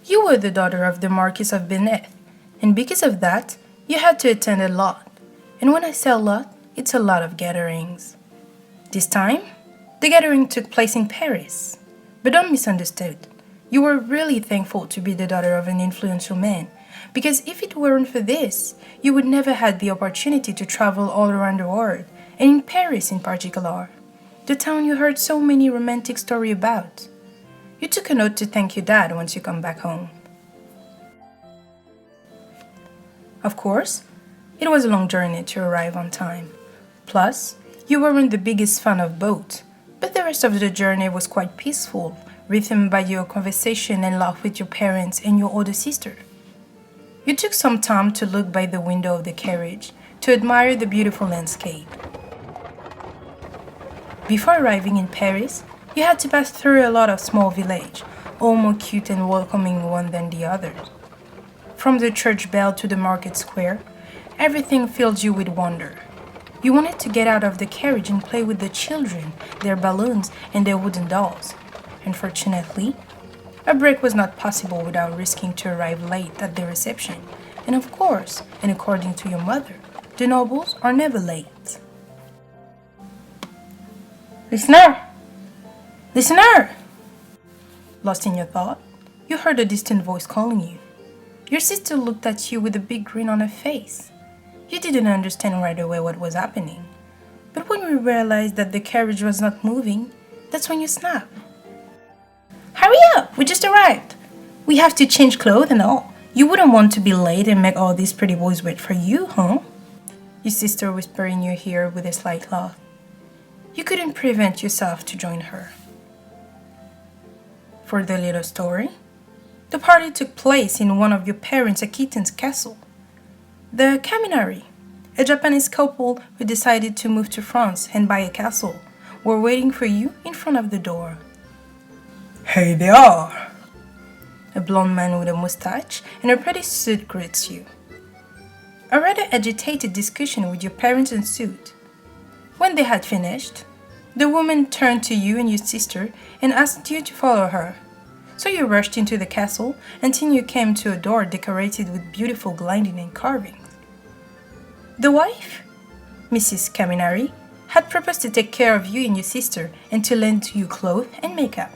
You were the daughter of the Marquis of BNHA, and because of that, you had to attend a lot. And when I say a lot, it's a lot of gatherings. This time, the gathering took place in Paris. But don't misunderstand. You were really thankful to be the daughter of an influential man, because if it weren't for this, you would never had the opportunity to travel all around the world, and in Paris in particular, the town you heard so many romantic stories about. You took a note to thank your dad once you come back home. Of course, it was a long journey to arrive on time. Plus, you weren't the biggest fan of boat, but the rest of the journey was quite peaceful, rhythmed by your conversation and laugh with your parents and your older sister. You took some time to look by the window of the carriage to admire the beautiful landscape. Before arriving in Paris, you had to pass through a lot of small villages, all more cute and welcoming one than the others. From the church bell to the market square, everything filled you with wonder. You wanted to get out of the carriage and play with the children, their balloons, and their wooden dolls. Unfortunately, a break was not possible without risking to arrive late at the reception. And of course, and according to your mother, the nobles are never late. Listener! Listener! Lost in your thought, you heard a distant voice calling you. Your sister looked at you with a big grin on her face. You didn't understand right away what was happening. But when we realized that the carriage was not moving, that's when you snapped. Hurry up! We just arrived! We have to change clothes and all. You wouldn't want to be late and make all these pretty boys wait for you, huh? Your sister whispered in your ear with a slight laugh. You couldn't prevent yourself to join her. For the little story, the party took place in one of your parents' Akitan's castle. The Kaminari, a Japanese couple who decided to move to France and buy a castle, were waiting for you in front of the door. Hey there! A blond man with a mustache and a pretty suit greets you. A rather agitated discussion with your parents ensued. When they had finished, the woman turned to you and your sister and asked you to follow her. So you rushed into the castle until you came to a door decorated with beautiful gliding and carvings. The wife, Mrs. Kaminari, had proposed to take care of you and your sister and to lend you clothes and makeup.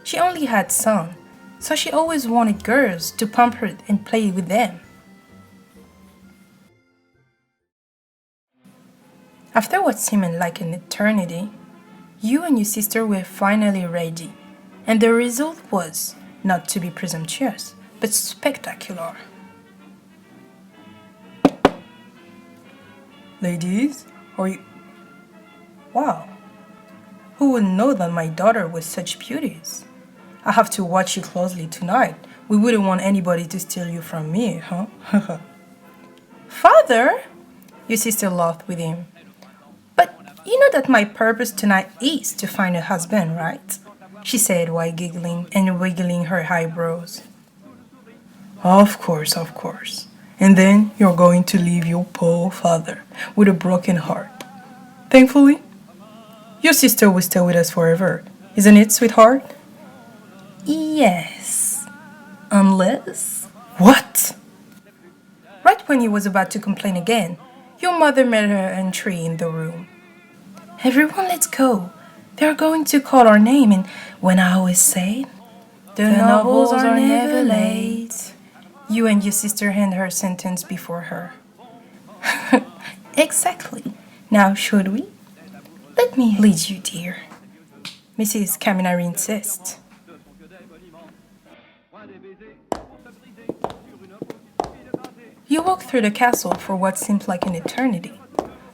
She only had sons, so she always wanted girls to pamper and play with them. After what seemed like an eternity, you and your sister were finally ready, and the result was, not to be presumptuous, but spectacular. Ladies, are you... Wow, who would know that my daughter was such beauties? I have to watch you closely tonight. We wouldn't want anybody to steal you from me, huh? Father? Your sister laughed with him. But you know that my purpose tonight is to find a husband, right? She said while giggling and wiggling her eyebrows. Of course, of course. And then you're going to leave your poor father with a broken heart. Thankfully, your sister will stay with us forever. Isn't it, sweetheart? Yes. Unless... What? Right when he was about to complain again, your mother made her entry in the room. Everyone, let's go. They're going to call our name, and when I always say, the nobles are never late. You and your sister hand her sentence before her. Exactly. Now, should we? Let me lead you, dear. Mrs. Kaminari insists. You walk through the castle for what seemed like an eternity.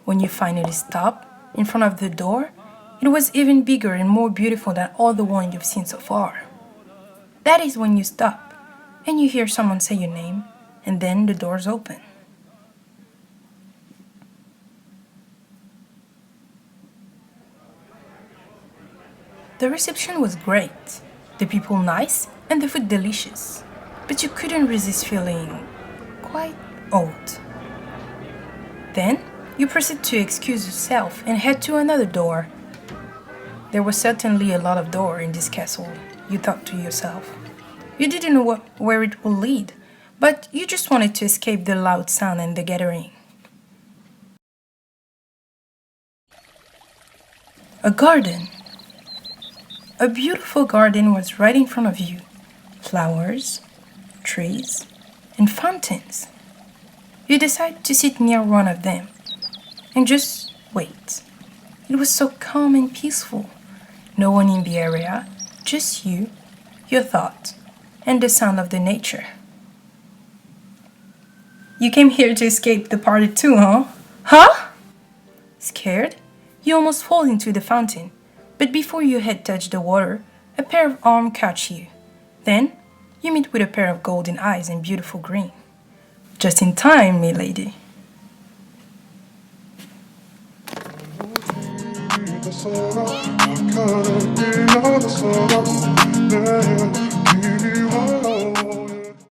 When you finally stop in front of the door, it was even bigger and more beautiful than all the ones you've seen so far. That is when you stop and you hear someone say your name, and then the doors open. The reception was great, the people nice, and the food delicious, but you couldn't resist feeling quite old. Then you proceed to excuse yourself and head to another door. There was certainly a lot of doors in this castle, you thought to yourself. You didn't know where it would lead, but you just wanted to escape the loud sound and the gathering. A garden. A beautiful garden was right in front of you. Flowers, trees, and fountains. You decided to sit near one of them and just wait. It was so calm and peaceful. No one in the area, just you, your thoughts, and the sound of the nature. You came here to escape the party too, huh? Huh? Scared? You almost fall into the fountain, but before your head touched the water, a pair of arms catch you. Then, you meet with a pair of golden eyes and beautiful green. Just in time, milady.